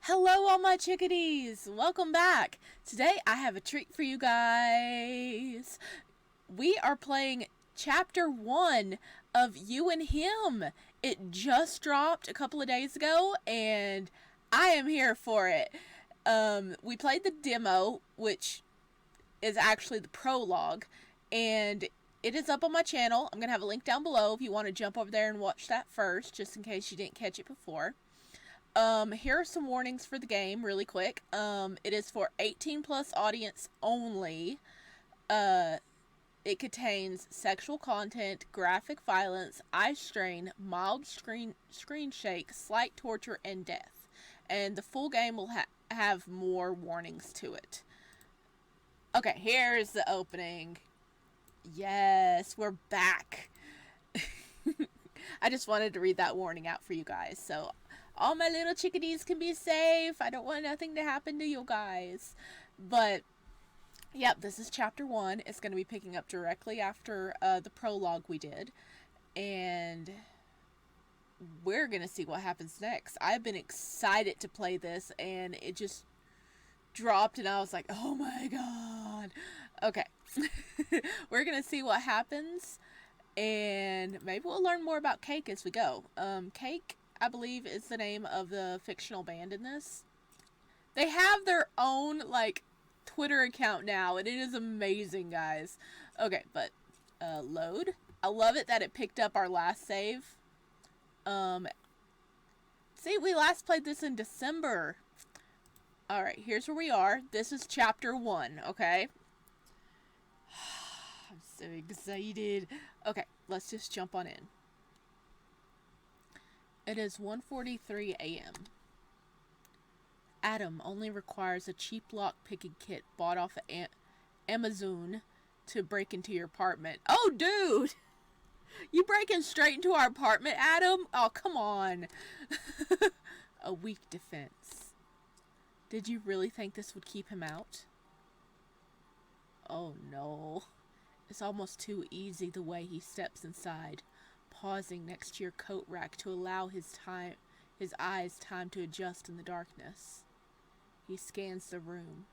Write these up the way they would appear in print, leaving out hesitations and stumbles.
Hello, all my chickadees! Welcome back! Today I have a treat for you guys. We are playing Chapter 1 of You and Him. It just dropped a couple of days ago, and I am here for it. We played the demo, which is actually the prologue, and it is up on my channel. I'm going to have a link down below if you want to jump over there and watch that first, just in case you didn't catch it before. Here are some warnings for the game, really quick. It is for 18 plus audience only. It contains sexual content, graphic violence, eye strain, mild screen shake, slight torture, and death. And the full game will have more warnings to it. Okay, here's the opening. Yes, we're back. I just wanted to read that warning out for you guys, so all my little chickadees can be safe. I don't want nothing to happen to you guys. But, yep, this is chapter 1. It's going to be picking up directly after the prologue we did. And we're going to see what happens next. I've been excited to play this, and it just dropped, and I was like, oh my god. Okay. We're going to see what happens. And maybe we'll learn more about Cake as we go. Cake, I believe, is the name of the fictional band in this. They have their own, Twitter account now, and it is amazing, guys. Okay, but, load. I love it that it picked up our last save. See, we last played this in December. Alright, here's where we are. This is chapter 1, okay? I'm so excited. Okay, let's just jump on in. It is 1:43 a.m. Adam only requires a cheap lock-picking kit bought off of Amazon to break into your apartment. Oh, dude! You breaking straight into our apartment, Adam? Oh, come on. A weak defense. Did you really think this would keep him out? Oh, no. It's almost too easy the way he steps inside, pausing next to your coat rack to allow his eyes time to adjust in the darkness. He scans the room,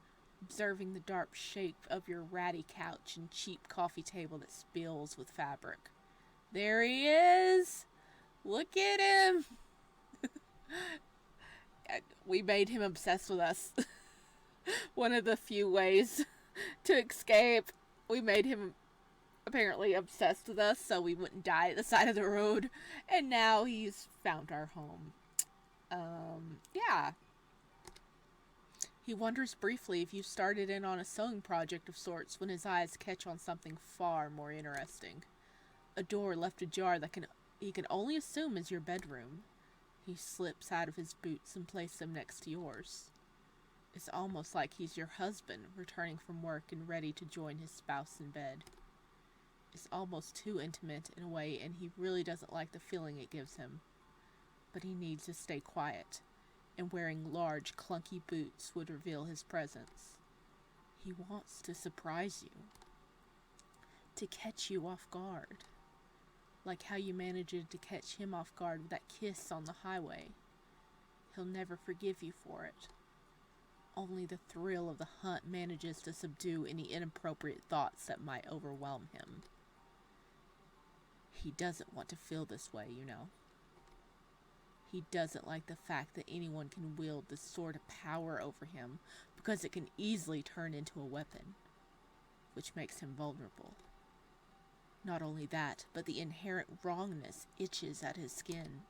observing the dark shape of your ratty couch and cheap coffee table that spills with fabric. There he is! Look at him! We made him obsessed with us. One of the few ways to escape. We made him apparently obsessed with us so we wouldn't die at the side of the road. And now he's found our home. Yeah. He wonders briefly if you started in on a sewing project of sorts when his eyes catch on something far more interesting. A door left ajar that he can only assume is your bedroom. He slips out of his boots and places them next to yours. It's almost like he's your husband, returning from work and ready to join his spouse in bed. It's almost too intimate in a way, and he really doesn't like the feeling it gives him. But he needs to stay quiet, and wearing large, clunky boots would reveal his presence. He wants to surprise you, to catch you off guard, like how you managed to catch him off guard with that kiss on the highway. He'll never forgive you for it. Only the thrill of the hunt manages to subdue any inappropriate thoughts that might overwhelm him. He doesn't want to feel this way, you know. He doesn't like the fact that anyone can wield this sort of power over him because it can easily turn into a weapon, which makes him vulnerable. Not only that, but the inherent wrongness itches at his skin.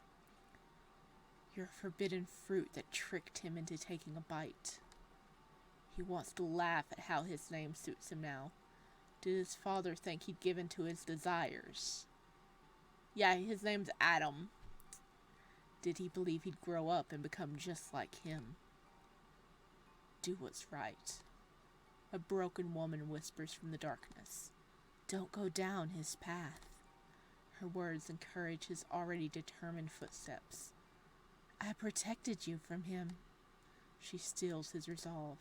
You're a forbidden fruit that tricked him into taking a bite. He wants to laugh at how his name suits him now. Did his father think he'd given to his desires? Yeah, his name's Adam. Did he believe he'd grow up and become just like him? Do what's right. A broken woman whispers from the darkness. Don't go down his path. Her words encourage his already determined footsteps. I protected you from him. She steels his resolve.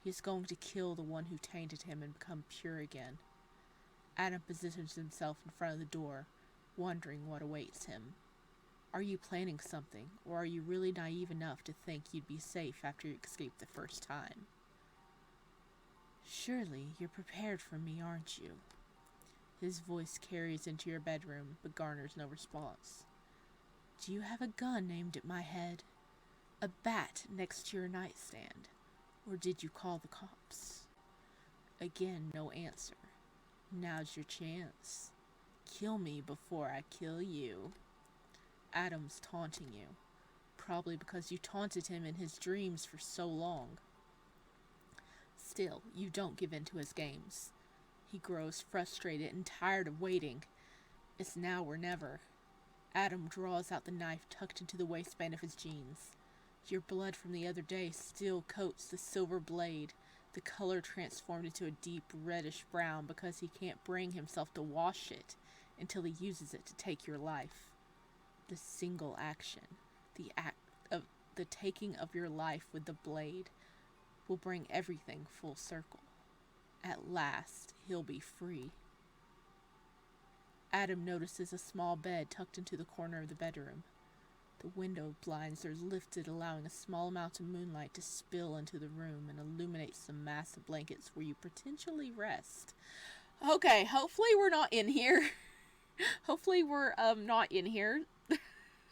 He is going to kill the one who tainted him and become pure again. Adam positions himself in front of the door, wondering what awaits him. Are you planning something, or are you really naive enough to think you'd be safe after you escaped the first time? Surely you're prepared for me, aren't you? His voice carries into your bedroom, but garners no response. Do you have a gun aimed at my head? A bat next to your nightstand? Or did you call the cops? Again, no answer. Now's your chance. Kill me before I kill you. Adam's taunting you. Probably because you taunted him in his dreams for so long. Still, you don't give in to his games. He grows frustrated and tired of waiting. It's now or never. Adam draws out the knife tucked into the waistband of his jeans. Your blood from the other day still coats the silver blade, the color transformed into a deep reddish brown because he can't bring himself to wash it until he uses it to take your life. The single action, the act of the taking of your life with the blade, will bring everything full circle. At last, he'll be free. Adam notices a small bed tucked into the corner of the bedroom. The window blinds are lifted, allowing a small amount of moonlight to spill into the room and illuminate some massive blankets where you potentially rest. Okay, hopefully we're not in here. Hopefully we're not in here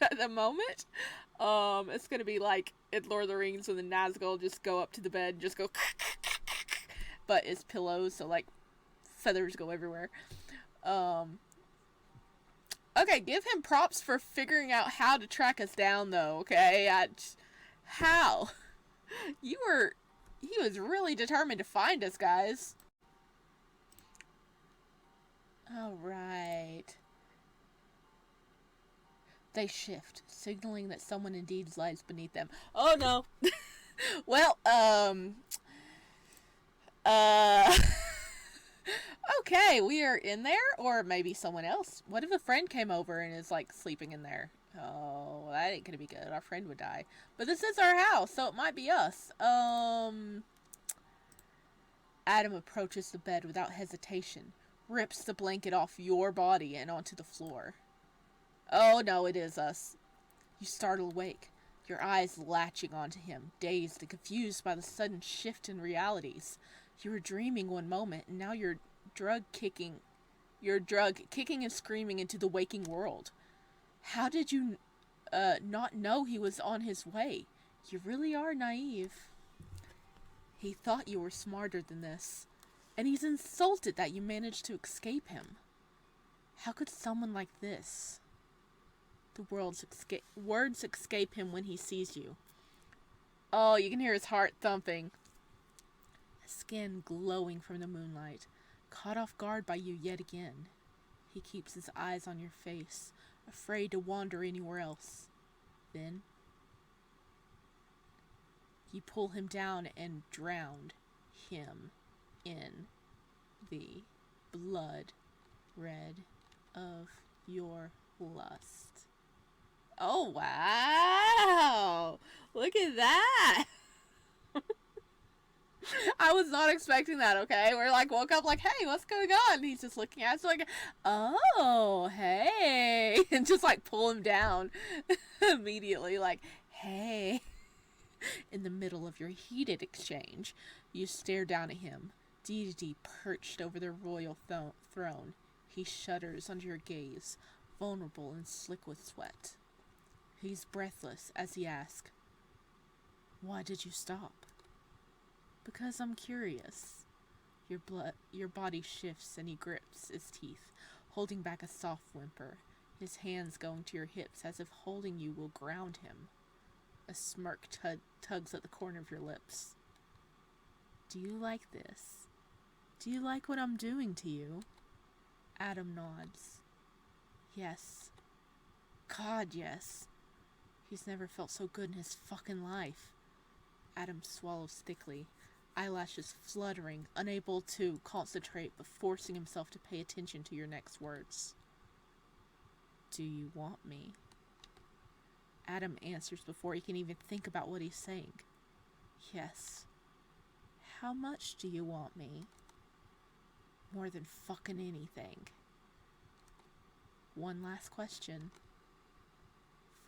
at the moment. It's gonna be like in Lord of the Rings when the Nazgul just go up to the bed and just go but it's pillows, so like feathers go everywhere. Okay, give him props for figuring out how to track us down, though, okay? How? He was really determined to find us, guys. Alright. They shift, signaling that someone indeed lies beneath them. Oh, no. Well, okay, we are in there, or maybe someone else. What if a friend came over and is, like, sleeping in there? Oh, that ain't gonna be good. Our friend would die. But this is our house, so it might be us. Adam approaches the bed without hesitation, rips the blanket off your body and onto the floor. Oh, no, it is us. You startle awake, your eyes latching onto him, dazed and confused by the sudden shift in realities. You were dreaming one moment, and now you're drug kicking and screaming into the waking world. How did you not know he was on his way? You really are naive. He thought you were smarter than this, and he's insulted that you managed to escape him. How could someone like this? The words escape him when he sees you. Oh, you can hear his heart thumping. Skin glowing from the moonlight, caught off guard by you yet again. He keeps his eyes on your face, afraid to wander anywhere else. Then, you pull him down and drown him in the blood red of your lust. Oh, wow! Look at that! I was not expecting that, okay? We're like, woke up like, hey, what's going on? And he's just looking at us like, oh, hey. And just like pull him down immediately, like, hey. In the middle of your heated exchange, you stare down at him, deity perched over the royal throne. He shudders under your gaze, vulnerable and slick with sweat. He's breathless as he asks, why did you stop? Because I'm curious. Your body shifts and he grips his teeth, holding back a soft whimper, his hands going to your hips as if holding you will ground him. A smirk tugs at the corner of your lips. Do you like this? Do you like what I'm doing to you? Adam nods. Yes. God, yes. He's never felt so good in his fucking life. Adam swallows thickly, eyelashes fluttering, unable to concentrate but forcing himself to pay attention to your next words. Do you want me? Adam answers before he can even think about what he's saying. Yes. How much do you want me? More than fucking anything. One last question.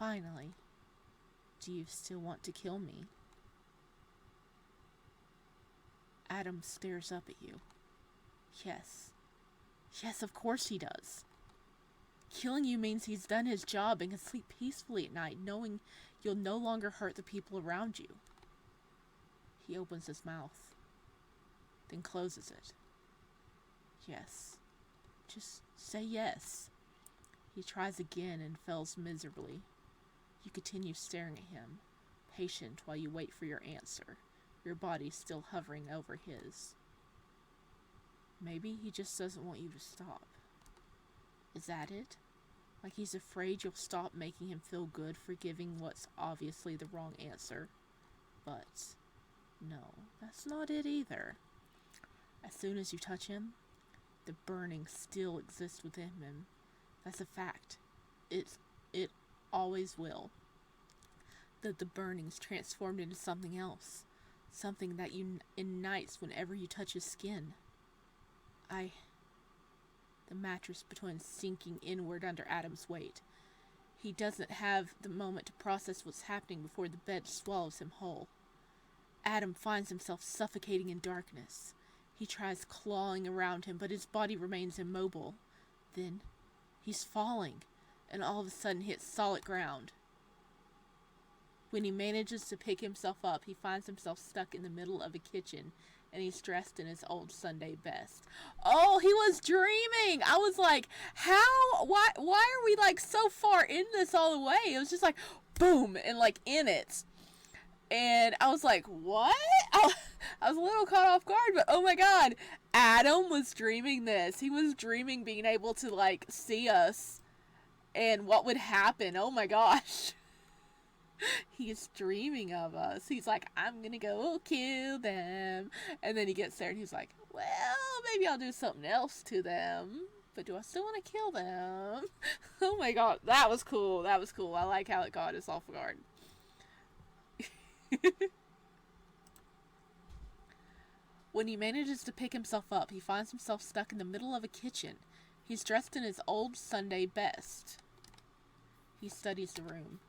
Finally, do you still want to kill me? Adam stares up at you. Yes. Yes, of course he does. Killing you means he's done his job and can sleep peacefully at night, knowing you'll no longer hurt the people around you. He opens his mouth, then closes it. Yes. Just say yes. He tries again and fails miserably. You continue staring at him, patient while you wait for your answer, your body still hovering over his. Maybe he just doesn't want you to stop. Is that it? Like he's afraid you'll stop making him feel good for giving what's obviously the wrong answer. But no, that's not it either. As soon as you touch him, the burning still exists within him. That's a fact. It always will. That the burning's transformed into something else. Something that ignites whenever you touch his skin. The mattress begins sinking inward under Adam's weight. He doesn't have the moment to process what's happening before the bed swallows him whole. Adam finds himself suffocating in darkness. He tries clawing around him, but his body remains immobile. Then, he's falling, and all of a sudden hits solid ground. When he manages to pick himself up, he finds himself stuck in the middle of a kitchen, and he's dressed in his old Sunday best. Oh, he was dreaming! I was like, why are we like so far in this all the way? It was just like, boom, and like in it. And I was like, what? I was a little caught off guard, but oh my god, Adam was dreaming this. He was dreaming being able to like see us and what would happen. Oh my gosh. He's dreaming of us. He's like, I'm gonna go kill them. And then he gets there and he's like, well, maybe I'll do something else to them. But do I still want to kill them? Oh my god, that was cool. That was cool. I like how it caught us off guard. When he manages to pick himself up, he finds himself stuck in the middle of a kitchen. He's dressed in his old Sunday best. He studies the room.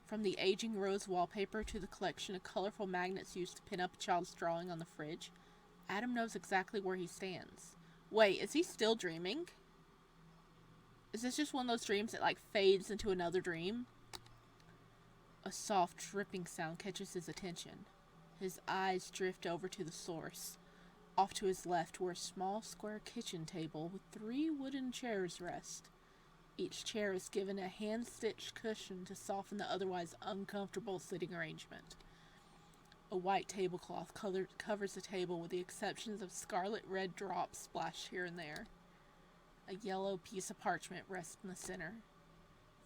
From the aging rose wallpaper to the collection of colorful magnets used to pin up a child's drawing on the fridge, Adam knows exactly where he stands. Wait, is he still dreaming? Is this just one of those dreams that like fades into another dream? A soft dripping sound catches his attention. His eyes drift over to the source. Off to his left, where a small square kitchen table with 3 wooden chairs rest. Each chair is given a hand-stitched cushion to soften the otherwise uncomfortable sitting arrangement. A white tablecloth covers the table with the exceptions of scarlet red drops splashed here and there. A yellow piece of parchment rests in the center.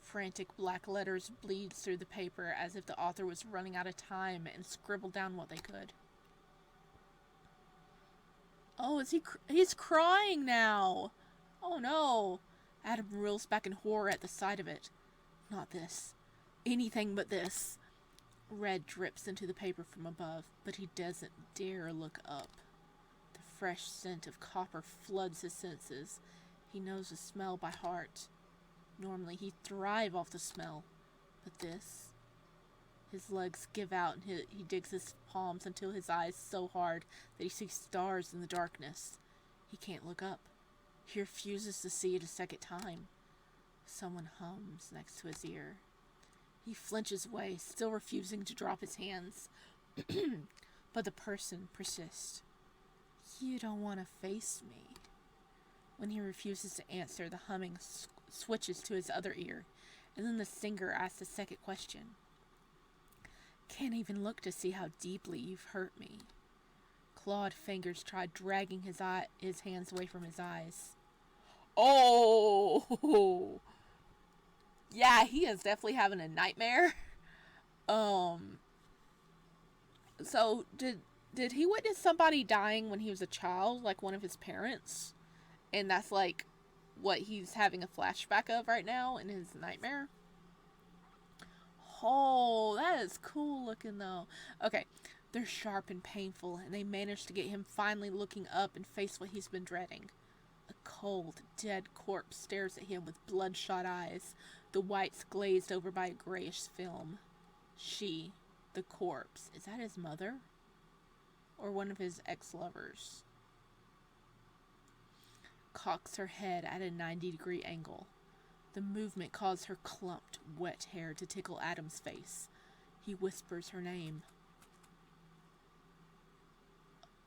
Frantic black letters bleed through the paper as if the author was running out of time and scribbled down what they could. Oh, he's crying now! Oh no! Adam reels back in horror at the sight of it. Not this. Anything but this. Red drips into the paper from above, but he doesn't dare look up. The fresh scent of copper floods his senses. He knows the smell by heart. Normally he'd thrive off the smell, but this... His legs give out and he digs his palms until his eyes so hard that he sees stars in the darkness. He can't look up. He refuses to see it a second time. Someone hums next to his ear. He flinches away, still refusing to drop his hands. But the person persists. You don't want to face me. When he refuses to answer, the humming switches to his other ear, and then the singer asks a second question. Can't even look to see how deeply you've hurt me. Clawed fingers try dragging his hands away from his eyes. Oh! Yeah, he is definitely having a nightmare. So, did he witness somebody dying when he was a child, like one of his parents? And that's like what he's having a flashback of right now in his nightmare? Oh, that is cool looking though. Okay, they're sharp and painful, and they manage to get him finally looking up and face what he's been dreading. A cold, dead corpse stares at him with bloodshot eyes, the whites glazed over by a grayish film. She, the corpse, is that his mother? Or one of his ex-lovers? Cocks her head at a 90-degree angle. The movement caused her clumped, wet hair to tickle Adam's face. He whispers her name.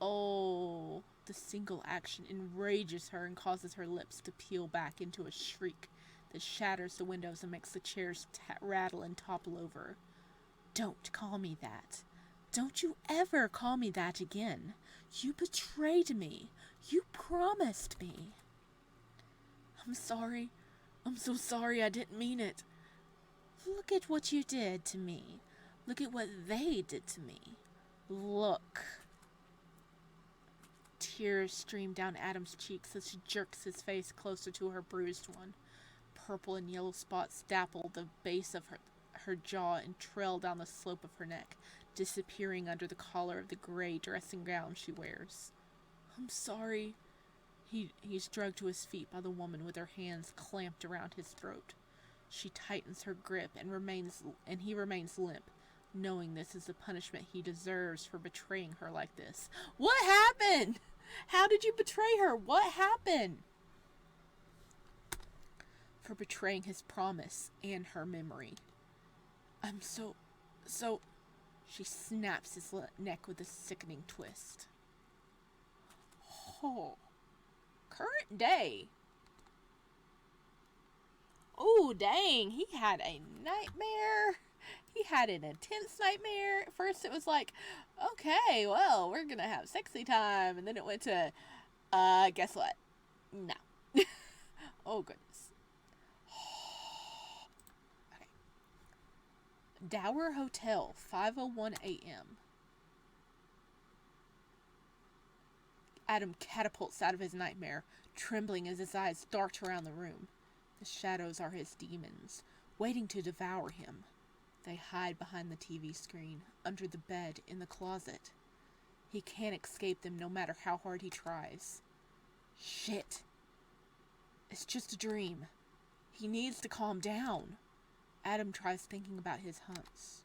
Oh, the single action enrages her and causes her lips to peel back into a shriek that shatters the windows and makes the chairs rattle and topple over. Don't call me that. Don't you ever call me that again. You betrayed me. You promised me. I'm sorry. I'm so sorry. I didn't mean it. Look at what you did to me. Look at what they did to me. Look. Tears stream down Adam's cheeks as she jerks his face closer to her bruised one. Purple and yellow spots dapple the base of her jaw and trail down the slope of her neck, disappearing under the collar of the gray dressing gown she wears. I'm sorry. He's dragged to his feet by the woman with her hands clamped around his throat. She tightens her grip and he remains limp, knowing this is the punishment he deserves for betraying her like this. What happened? How did you betray her? What happened? For betraying his promise and her memory. I'm so... She snaps his neck with a sickening twist. Oh. Current day. Oh, dang. He had a nightmare. He had an intense nightmare. At first it was like, okay, well, we're gonna have sexy time. And then it went to, guess what? No. Oh, goodness. Okay. Dower Hotel, 5:01 a.m. Adam catapults out of his nightmare, trembling as his eyes dart around the room. The shadows are his demons, waiting to devour him. They hide behind the TV screen, under the bed, in the closet. He can't escape them no matter how hard he tries. Shit. It's just a dream. He needs to calm down. Adam tries thinking about his hunts.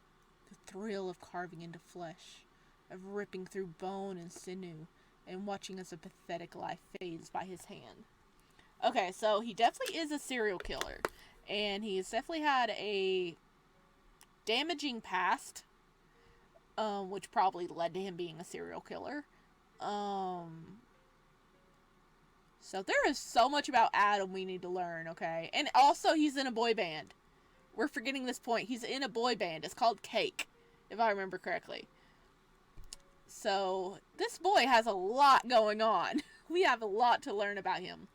The thrill of carving into flesh, of ripping through bone and sinew, and watching as a pathetic life fades by his hand. Okay, so he definitely is a serial killer. And he's definitely had a damaging past, which probably led to him being a serial killer. So there is so much about Adam we need to learn, okay? And also, he's in a boy band. We're forgetting this point. He's in a boy band. It's called Cake, if I remember correctly. So, this boy has a lot going on. We have a lot to learn about him.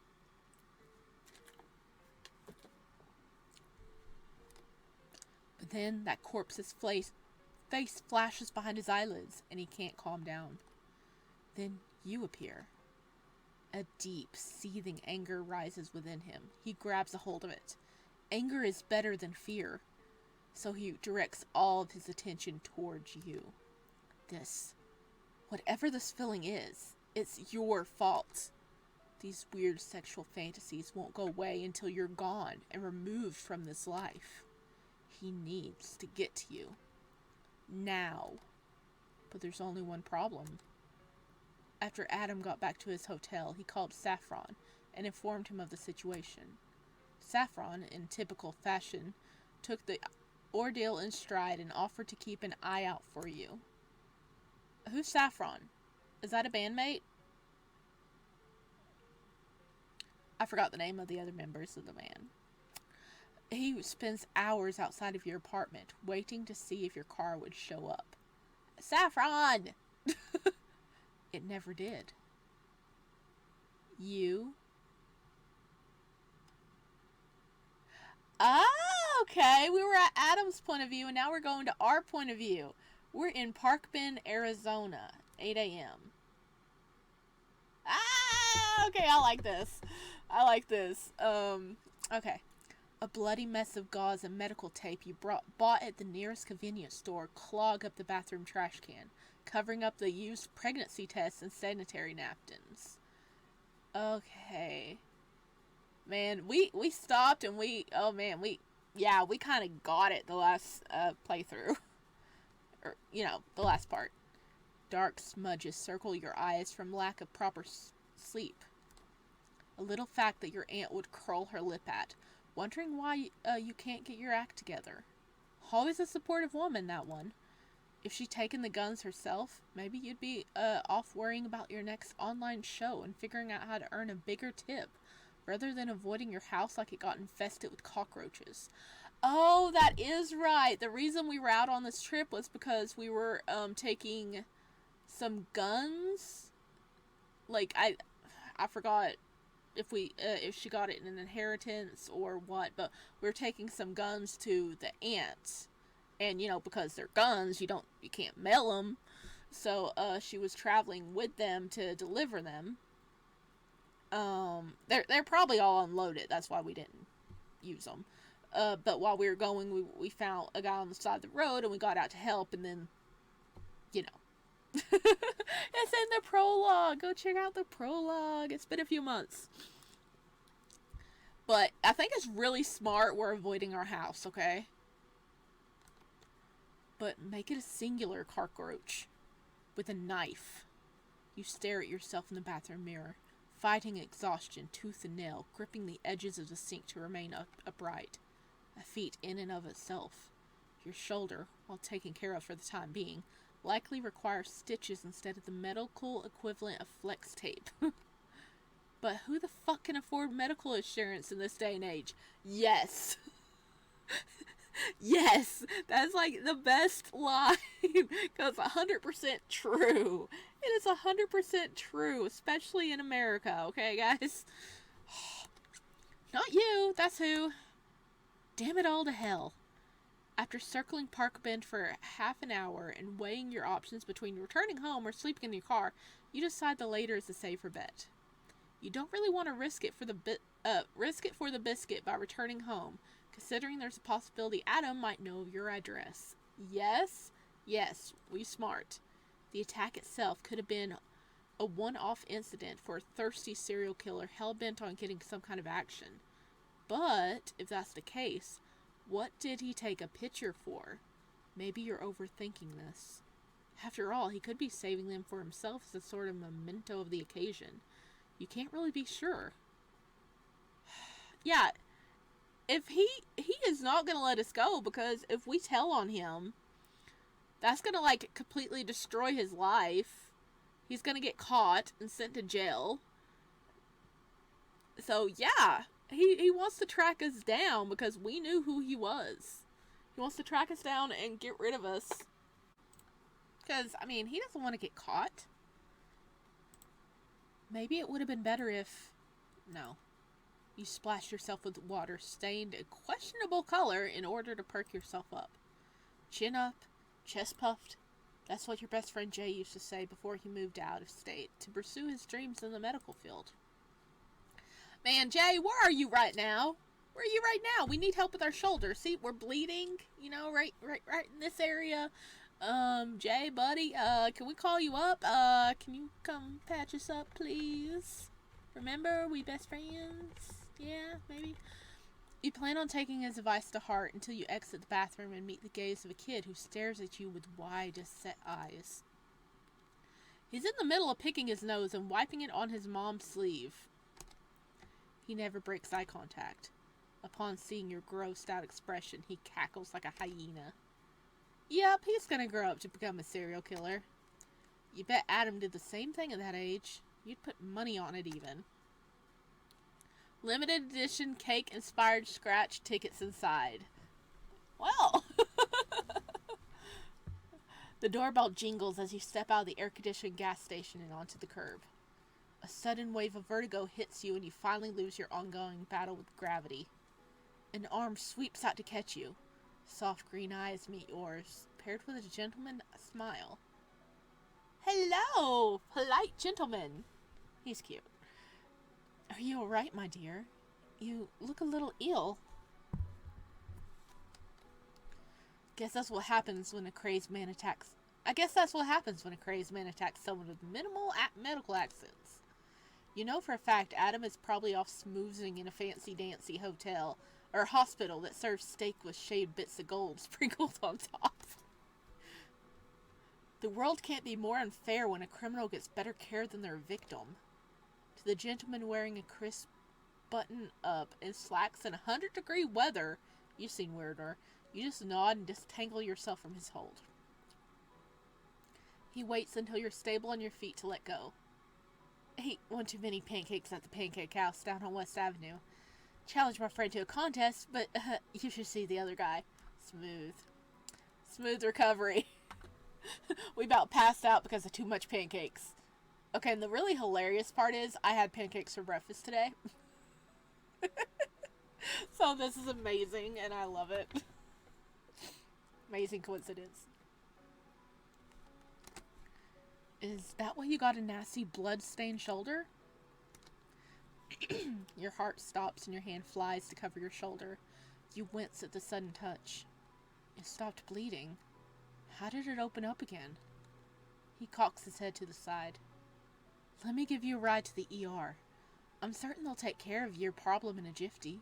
But then, that corpse's face flashes behind his eyelids, and he can't calm down. Then, you appear. A deep, seething anger rises within him. He grabs a hold of it. Anger is better than fear, so he directs all of his attention towards you. Whatever this feeling is, it's your fault. These weird sexual fantasies won't go away until you're gone and removed from this life. He needs to get to you. Now. But there's only one problem. After Adam got back to his hotel, he called Saffron and informed him of the situation. Saffron, in typical fashion, took the ordeal in stride and offered to keep an eye out for you. Who's Saffron? Is that a bandmate? I forgot the name of the other members of the band. He spends hours outside of your apartment, waiting to see if your car would show up. Saffron! It never did. You? Ah, okay. We were at Adam's point of view, and now we're going to our point of view. We're in Park Bend, Arizona, 8 a.m. Ah, okay, I like this. Okay. A bloody mess of gauze and medical tape you bought at the nearest convenience store clog up the bathroom trash can, covering up the used pregnancy tests and sanitary napkins. Okay. Man, we stopped and we Yeah, we kind of got it the last playthrough. Or, the last part. Dark smudges circle your eyes from lack of proper sleep. A little fact that your aunt would curl her lip at, wondering why you can't get your act together. Always a supportive woman, that one. If she'd taken the guns herself, maybe you'd be off worrying about your next online show and figuring out how to earn a bigger tip, rather than avoiding your house like it got infested with cockroaches. Oh, that is right. The reason we were out on this trip was because we were taking some guns. Like, I forgot if she got it in an inheritance or what, but we were taking some guns to the aunt, and because they're guns, you can't mail them, so she was traveling with them to deliver them. They're probably all unloaded. That's why we didn't use them. But while we were going, we found a guy on the side of the road, and we got out to help, and then, it's in the prologue. Go check out the prologue. It's been a few months. But I think it's really smart we're avoiding our house, okay? But make it a singular cockroach with a knife. You stare at yourself in the bathroom mirror, fighting exhaustion tooth and nail, gripping the edges of the sink to remain upright. A feat in and of itself. Your shoulder, while taken care of for the time being, likely requires stitches instead of the medical equivalent of flex tape. But who the fuck can afford medical insurance in this day and age? Yes. Yes, that's like the best line, because 100% true. It is 100% true, especially in America, okay, guys? Not you, that's who. Damn it all to hell. After circling Park Bend for half an hour and weighing your options between returning home or sleeping in your car, you decide the later is the safer bet. You don't really want to risk it for the biscuit by returning home, considering there's a possibility Adam might know your address. Yes, we smart. The attack itself could have been a one-off incident for a thirsty serial killer hell-bent on getting some kind of action. But, if that's the case, what did he take a picture for? Maybe you're overthinking this. After all, he could be saving them for himself as a sort of memento of the occasion. You can't really be sure. Yeah, if he is not going to let us go, because if we tell on him, that's going to, completely destroy his life. He's going to get caught and sent to jail. So, yeah, he wants to track us down because we knew who he was. He wants to track us down and get rid of us. Because, he doesn't want to get caught. Maybe it would have been better if... No. You splashed yourself with water stained a questionable color in order to perk yourself up. Chin up, chest puffed. That's what your best friend Jay used to say before he moved out of state to pursue his dreams in the medical field. Man, Jay, where are you right now? Where are you right now? We need help with our shoulder. See, we're bleeding, right in this area. Jay, buddy, can we call you up? Can you come patch us up, please? Remember, we best friends? Yeah, maybe? You plan on taking his advice to heart until you exit the bathroom and meet the gaze of a kid who stares at you with wide, set eyes. He's in the middle of picking his nose and wiping it on his mom's sleeve. He never breaks eye contact. Upon seeing your grossed out expression, he cackles like a hyena. Yep, he's gonna grow up to become a serial killer. You bet Adam did the same thing at that age. You'd put money on it even. Limited edition cake-inspired scratch tickets inside. Well. The doorbell jingles as you step out of the air-conditioned gas station and onto the curb. A sudden wave of vertigo hits you and you finally lose your ongoing battle with gravity. An arm sweeps out to catch you. Soft green eyes meet yours, paired with a gentleman smile. Hello, polite gentleman. He's cute. Are you alright, my dear? You look a little ill. Guess that's what happens when a crazed man attacks someone with minimal medical accidents. You know for a fact Adam is probably off smoozing in a fancy-dancy hotel, or a hospital that serves steak with shaved bits of gold sprinkled on top. The world can't be more unfair when a criminal gets better care than their victim. To the gentleman wearing a crisp button-up and slacks in 100-degree weather, you've seen weirder, you just nod and disentangle yourself from his hold. He waits until you're stable on your feet to let go. Ate one too many pancakes at the Pancake House down on West Avenue. Challenged my friend to a contest, but you should see the other guy. Smooth. Smooth recovery. We about passed out because of too much pancakes. Okay, and the really hilarious part is I had pancakes for breakfast today. So this is amazing, and I love it. Amazing coincidence. Is that why you got a nasty blood-stained shoulder? Your heart stops and your hand flies to cover your shoulder. You wince at the sudden touch. It stopped bleeding. How did it open up again? He cocks his head to the side. Let me give you a ride to the ER. I'm certain they'll take care of your problem in a jiffy.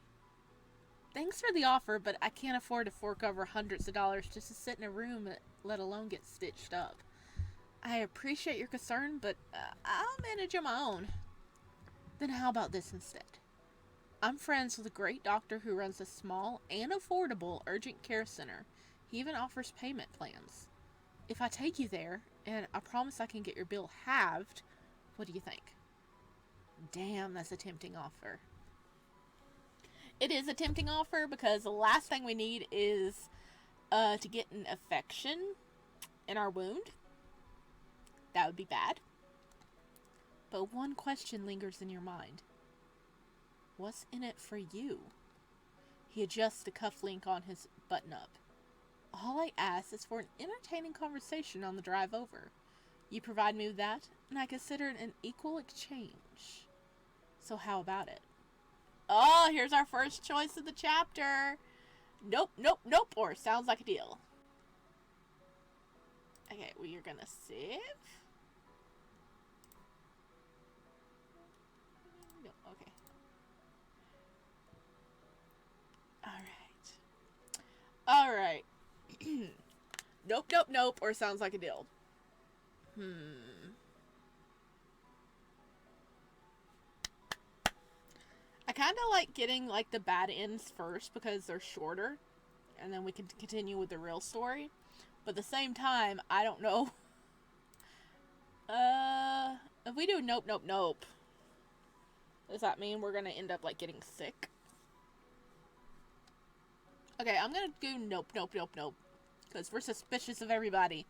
Thanks for the offer, but I can't afford to fork over hundreds of dollars just to sit in a room, let alone get stitched up. I appreciate your concern, but I'll manage on my own. Then how about this instead? I'm friends with a great doctor who runs a small and affordable urgent care center. He even offers payment plans. If I take you there, and I promise I can get your bill halved, what do you think? Damn, that's a tempting offer. It is a tempting offer because the last thing we need is to get an infection in our wound. That would be bad. But one question lingers in your mind. What's in it for you? He adjusts the cufflink on his button-up. All I ask is for an entertaining conversation on the drive over. You provide me with that, and I consider it an equal exchange. So how about it? Oh, here's our first choice of the chapter. Nope, nope, nope, or sounds like a deal. Okay, well, you're gonna save. No, okay. Alright. Nope, nope, nope, or sounds like a deal. I kind of like getting, like, the bad ends first because they're shorter. And then we can continue with the real story. But at the same time, I don't know. If we do nope, nope, nope, does that mean we're gonna end up, like, getting sick? Okay, I'm gonna do nope, nope, nope, nope. Because we're suspicious of everybody.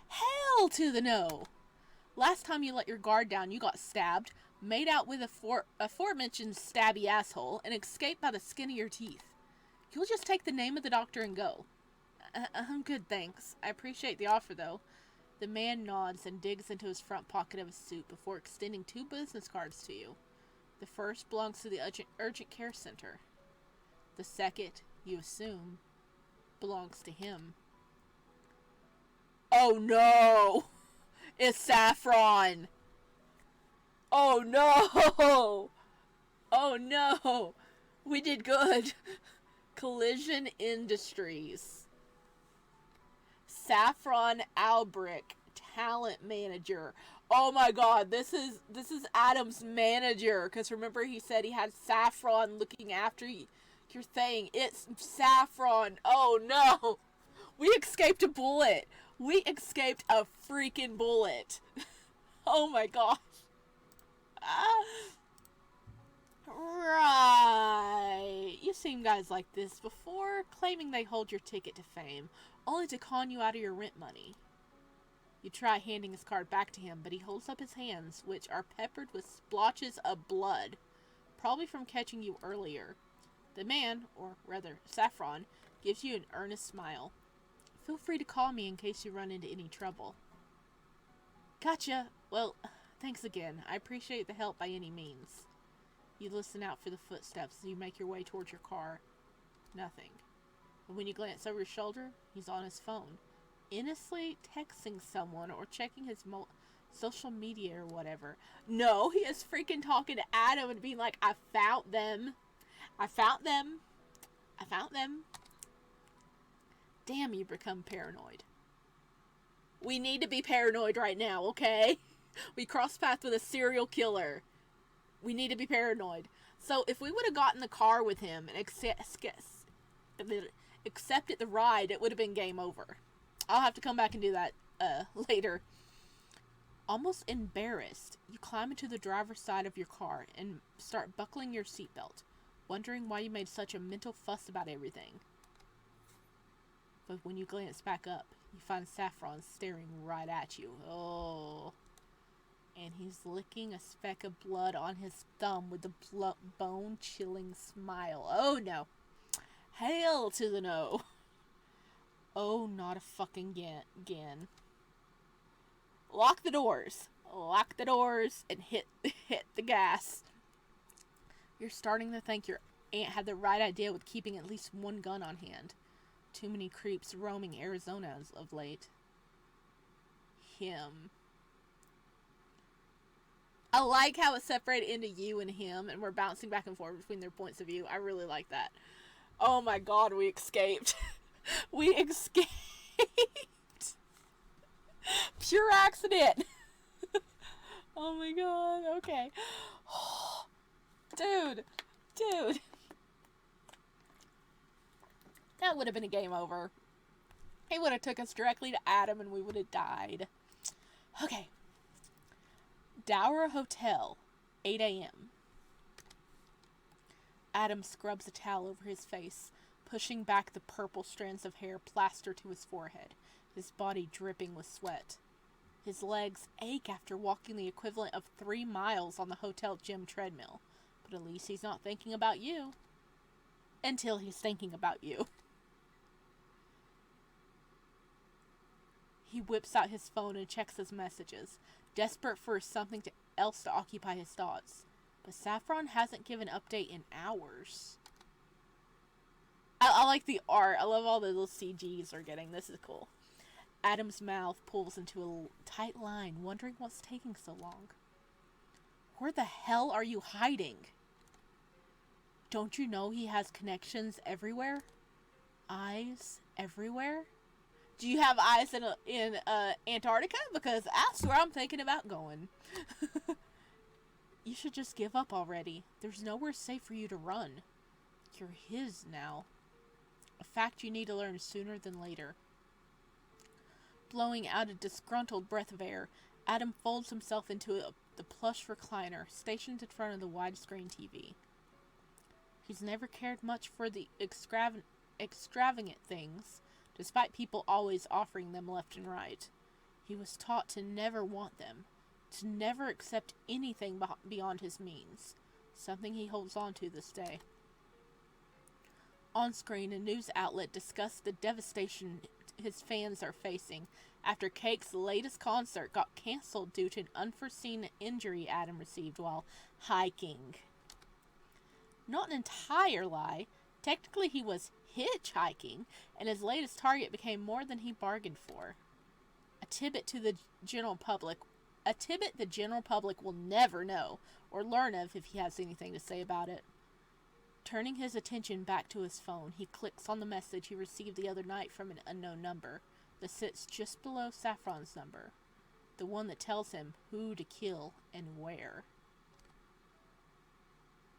Hell to the no! Last time you let your guard down, you got stabbed, made out with aforementioned stabby asshole, and escaped by the skin of your teeth. You'll just take the name of the doctor and go. I'm good, thanks. I appreciate the offer, though. The man nods and digs into his front pocket of his suit before extending 2 business cards to you. The first belongs to the urgent care center. The second, you assume, belongs to him. Oh no! It's Saffron! Oh no! Oh no! We did good! Collision Industries. Saffron Albrick, talent manager. Oh my god, this is Adam's manager. Because remember he said he had Saffron looking after your thing. It's Saffron. Oh no! We escaped a bullet. We escaped a freaking bullet. Oh my gosh. Right. You've seen guys like this before, claiming they hold your ticket to fame, only to con you out of your rent money. You try handing his card back to him, but he holds up his hands, which are peppered with splotches of blood, probably from catching you earlier. The man, or rather Saffron, gives you an earnest smile. Feel free to call me in case you run into any trouble. Gotcha. Well, thanks again. I appreciate the help by any means. You listen out for the footsteps as you make your way towards your car. Nothing. And when you glance over your shoulder, he's on his phone, innocently texting someone or checking his social media or whatever. No, he is freaking talking to Adam and being like, I found them. I found them. I found them. Damn, you become paranoid. We need to be paranoid right now, okay? We crossed paths with a serial killer. We need to be paranoid. So if we would have gotten the car with him and accepted the ride, it would have been game over. I'll have to come back and do that later. Almost embarrassed, you climb into the driver's side of your car and start buckling your seatbelt, wondering why you made such a mental fuss about everything. But when you glance back up, you find Saffron staring right at you. Oh. And he's licking a speck of blood on his thumb with a bone-chilling smile. Oh no. Hail to the no. Oh, not a fucking again. Lock the doors. Lock the doors and hit the gas. You're starting to think your aunt had the right idea with keeping at least one gun on hand. Too many creeps roaming Arizona as of late. Him. I like how it's separated into you and him, and we're bouncing back and forth between their points of view. I really like that. Oh my god, we escaped. We escaped. Pure accident. Oh my god, okay. Dude. That would have been a game over. He would have took us directly to Adam and we would have died. Okay. Dower Hotel, 8 a.m. Adam scrubs a towel over his face, pushing back the purple strands of hair plastered to his forehead, his body dripping with sweat. His legs ache after walking the equivalent of 3 miles on the hotel gym treadmill, but at least he's not thinking about you. Until he's thinking about you. He whips out his phone and checks his messages, desperate for something else to occupy his thoughts. But Saffron hasn't given an update in hours. I like the art. I love all the little CGs we're getting. This is cool. Adam's mouth pulls into a tight line, wondering what's taking so long. Where the hell are you hiding? Don't you know he has connections everywhere? Eyes everywhere? Do you have eyes in Antarctica? Because that's where I'm thinking about going. You should just give up already. There's nowhere safe for you to run. You're his now. A fact you need to learn sooner than later. Blowing out a disgruntled breath of air, Adam folds himself into the plush recliner stationed in front of the widescreen TV. He's never cared much for the extravagant things, despite people always offering them left and right. He was taught to never want them, to never accept anything beyond his means, something he holds on to this day. On screen, a news outlet discussed the devastation his fans are facing after Cake's latest concert got canceled due to an unforeseen injury Adam received while hiking. Not an entire lie. Technically, he was hitchhiking, and his latest target became more than he bargained for. A tidbit the general public will never know or learn of if he has anything to say about it. Turning his attention back to his phone, he clicks on the message he received the other night from an unknown number that sits just below Saffron's number, the one that tells him who to kill and where.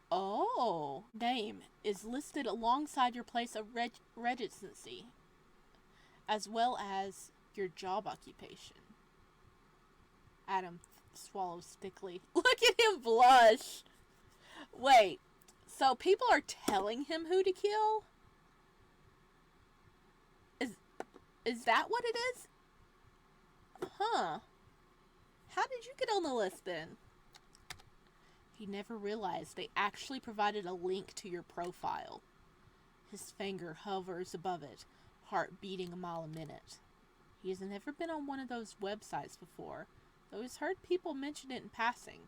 Oh, name is listed alongside your place of residency, as well as your job occupation. Adam swallows thickly. Look at him blush! Wait, so people are telling him who to kill? Is that what it is? Huh. How did you get on the list then? He never realized they actually provided a link to your profile. His finger hovers above it, heart beating a mile a minute. He has never been on one of those websites before, though he's heard people mention it in passing.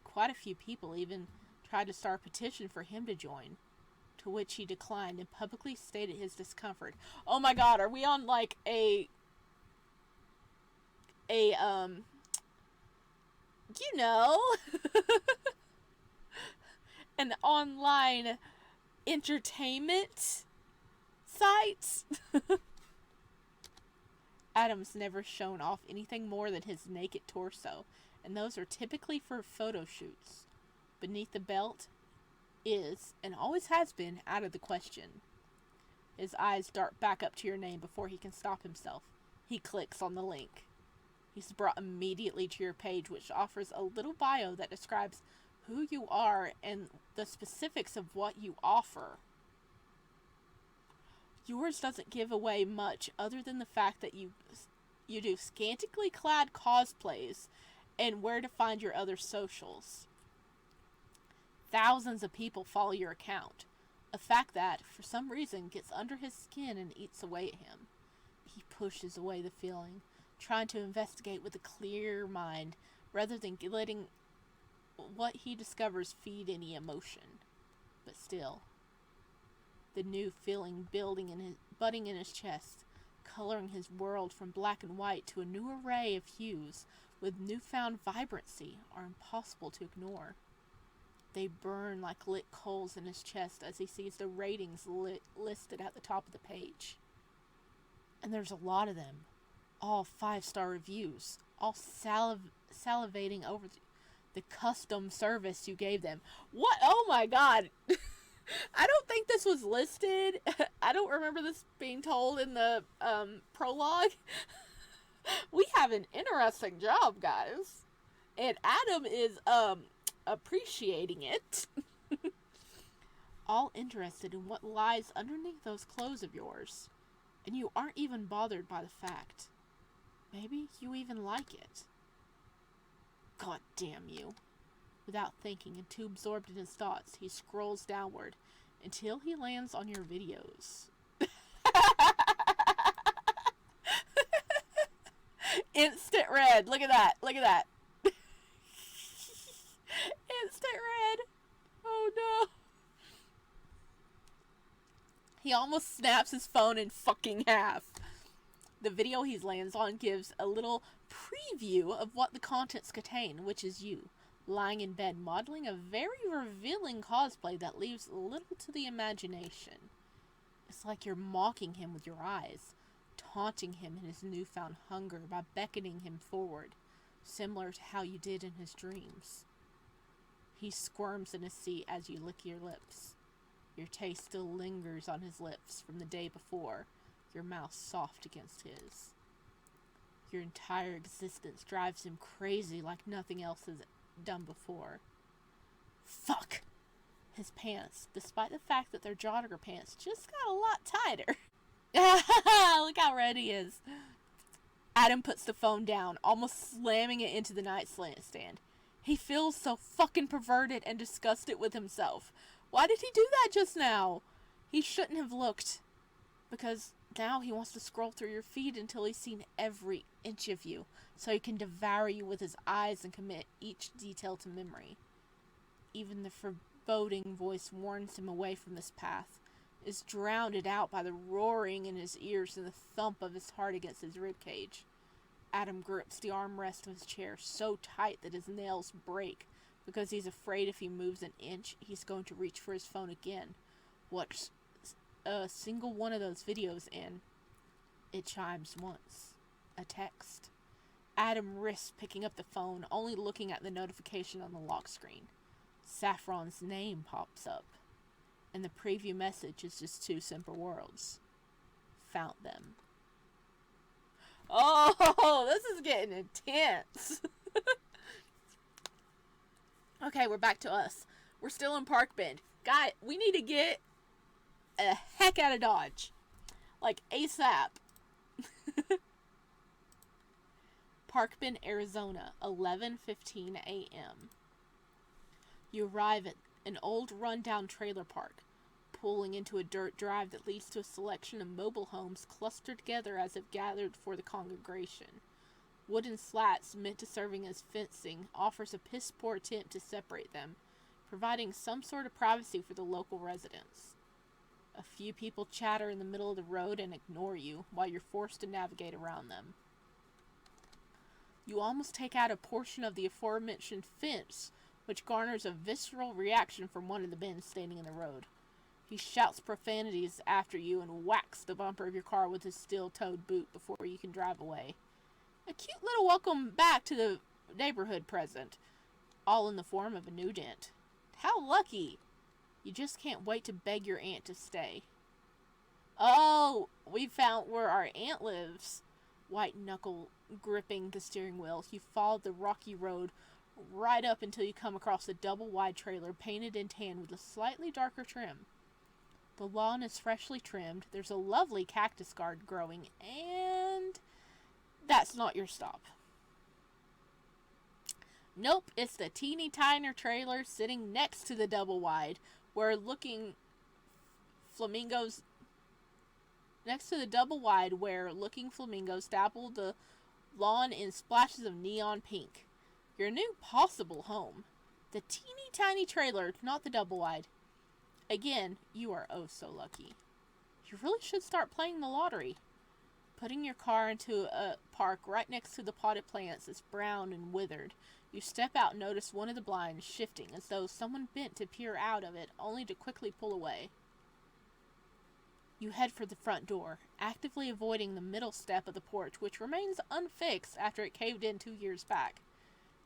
Quite a few people even tried to start a petition for him to join, to which he declined and publicly stated his discomfort. Oh my god, are we on like you know, an online entertainment sites. Adam's never shown off anything more than his naked torso, and those are typically for photo shoots. Beneath the belt is, and always has been, out of the question. His eyes dart back up to your name before he can stop himself. He clicks on the link. He's brought immediately to your page, which offers a little bio that describes who you are and the specifics of what you offer. Yours doesn't give away much other than the fact that you do scantily clad cosplays and where to find your other socials. Thousands of people follow your account, a fact that, for some reason, gets under his skin and eats away at him. He pushes away the feeling, trying to investigate with a clear mind rather than letting what he discovers feed any emotion. But still, the new feeling budding in his chest, coloring his world from black and white to a new array of hues with newfound vibrancy, are impossible to ignore. They burn like lit coals in his chest as he sees the ratings listed at the top of the page. And there's a lot of them. All 5-star reviews. All salivating over the custom service you gave them. What? Oh my god. I don't think this was listed. I don't remember this being told in the prologue. We have an interesting job, guys. And Adam is appreciating it. All interested in what lies underneath those clothes of yours. And you aren't even bothered by the fact. Maybe you even like it. God damn you. Without thinking and too absorbed in his thoughts, he scrolls downward until he lands on your videos. Instant red. Look at that. Look at that. Instant red. Oh no. He almost snaps his phone in fucking half. The video he lands on gives a little preview of what the contents contain, which is you, lying in bed modeling a very revealing cosplay that leaves little to the imagination. It's like you're mocking him with your eyes, taunting him in his newfound hunger by beckoning him forward, similar to how you did in his dreams. He squirms in his seat as you lick your lips. Your taste still lingers on his lips from the day before, your mouth soft against his. Your entire existence drives him crazy like nothing else has done before. Fuck! His pants, despite the fact that they're jogger pants, just got a lot tighter. Look how red he is. Adam puts the phone down, almost slamming it into the nightstand. He feels so fucking perverted and disgusted with himself. Why did he do that just now? He shouldn't have looked. Because now he wants to scroll through your feed until he's seen every inch of you, so he can devour you with his eyes and commit each detail to memory. Even the foreboding voice warns him away from this path, is drowned out by the roaring in his ears and the thump of his heart against his ribcage. Adam grips the armrest of his chair so tight that his nails break, because he's afraid if he moves an inch, he's going to reach for his phone again. Watch a single one of those videos in. It chimes once. A text. Adam risks picking up the phone, only looking at the notification on the lock screen. Saffron's name pops up, and the preview message is just 2 simple words. Found them. Oh, this is getting intense. Okay, we're back to us. We're still in Park Bend. Guy, we need to get a heck out of Dodge. Like, ASAP. Park Bend, Arizona, 11:15 a.m. You arrive at an old rundown trailer park, pulling into a dirt drive that leads to a selection of mobile homes clustered together as if gathered for the congregation. Wooden slats meant to serving as fencing offers a piss-poor attempt to separate them, providing some sort of privacy for the local residents. A few people chatter in the middle of the road and ignore you while you're forced to navigate around them. You almost take out a portion of the aforementioned fence, which garners a visceral reaction from one of the men standing in the road. He shouts profanities after you and whacks the bumper of your car with his steel-toed boot before you can drive away. A cute little welcome back to the neighborhood present, all in the form of a new dent. How lucky! You just can't wait to beg your aunt to stay. Oh, we found where our aunt lives. White knuckle gripping the steering wheel, you follow the rocky road right up until you come across a double-wide trailer painted in tan with a slightly darker trim. The lawn is freshly trimmed, there's a lovely cactus garden growing, and that's not your stop. Nope, it's the teeny tiny trailer sitting next to the double-wide, where looking flamingos dapple the lawn in splashes of neon pink. Your new possible home. The teeny tiny trailer, not the double wide. Again, you are oh so lucky. You really should start playing the lottery. Putting your car into a park right next to the potted plants is brown and withered. You step out and notice one of the blinds shifting as though someone bent to peer out of it, only to quickly pull away. You head for the front door, actively avoiding the middle step of the porch, which remains unfixed after it caved in 2 years back.